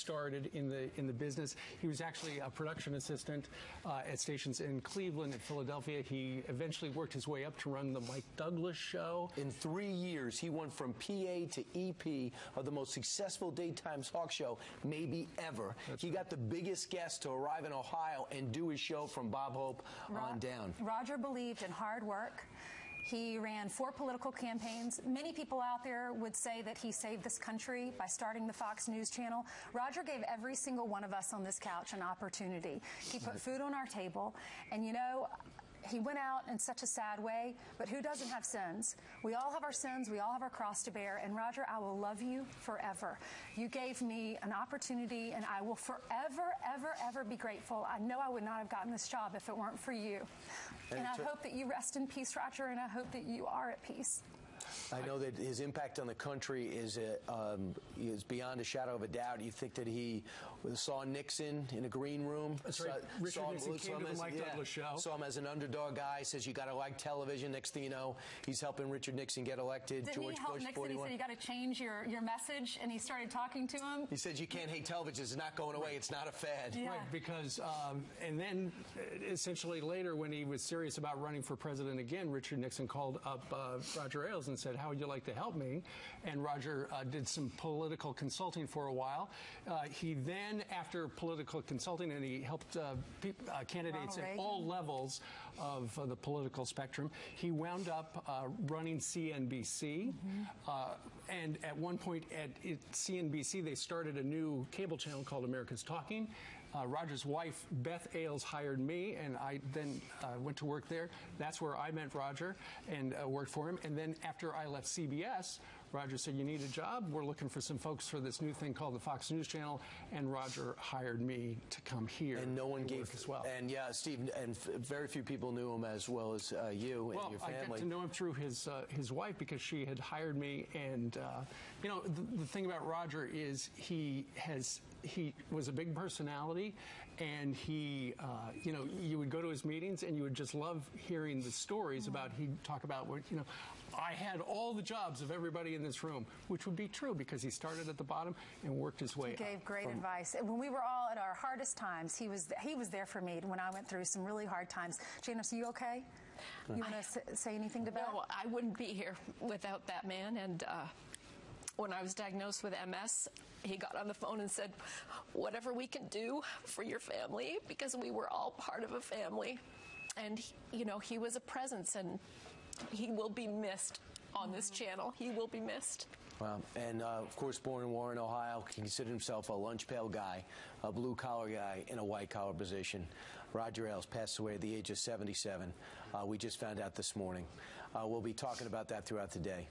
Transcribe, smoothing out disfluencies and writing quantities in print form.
started in the business. He was actually a production assistant at stations in Cleveland and Philadelphia. He eventually worked his way up to run the Mike Douglas Show. In 3 years, he went from PA to EP of the most successful daytime talk show maybe ever. He got the biggest guest to arrive in Ohio and do his show from Bob Hope on down. Roger believed in hard work. He ran 4 political campaigns. Many people out there would say that he saved this country by starting the Fox News Channel. Roger gave every single one of us on this couch an opportunity. He put food on our table, and you know, he went out in such a sad way, but who doesn't have sins? We all have our sins. We all have our cross to bear. And Roger, I will love you forever. You gave me an opportunity, and I will forever, ever, ever be grateful. I know I would not have gotten this job if it weren't for you. And I hope that you rest in peace, Roger, and I hope that you are at peace. I know that his impact on the country is beyond a shadow of a doubt. You think that he saw Nixon in a green room? That's right. Richard Nixon came to the Mike Douglas Show. Saw him as an underdog guy, says you got to like television. Next thing you know, he's helping Richard Nixon get elected. Didn't he help Nixon? 41. He said you got to change your message, and he started talking to him. He said you can't hate television. It's not going away. It's not a fad. Yeah. Right, because, and then essentially later when he was serious about running for president again, Richard Nixon called up Roger Ailes and said, how would you like to help me? And Roger did some political consulting for a while. He then, after political consulting, and he helped candidates at all levels of the political spectrum, he wound up running CNBC. And at one point at CNBC, they started a new cable channel called America's Talking. Roger's wife, Beth Ailes, hired me, and I then went to work there. That's where I met Roger and worked for him. And then after I left CBS, Roger said, you need a job? We're looking for some folks for this new thing called the Fox News Channel. And Roger hired me to come here. And no one gave as well. And yeah, Steve, and very few people knew him as well as you and your family. I got to know him through his wife because she had hired me. And, you know, the thing about Roger is he was a big personality, and he, you know, you would go to his meetings and you would just love hearing the stories about, he'd talk about what, you know, I had all the jobs of everybody in this room, which would be true because he started at the bottom and worked his way up. He gave great advice. When we were all at our hardest times, he was there for me when I went through some really hard times. Janice, are you okay? You want to say anything to that? No, I wouldn't be here without that man. And when I was diagnosed with MS, he got on the phone and said, whatever we can do for your family, because we were all part of a family. And, you know, he was a presence, and he will be missed on this channel. He will be missed. Wow. And, of course, born in Warren, Ohio, considered himself a lunch pail guy, a blue-collar guy in a white-collar position. Roger Ailes passed away at the age of 77. We just found out this morning. We'll be talking about that throughout the day.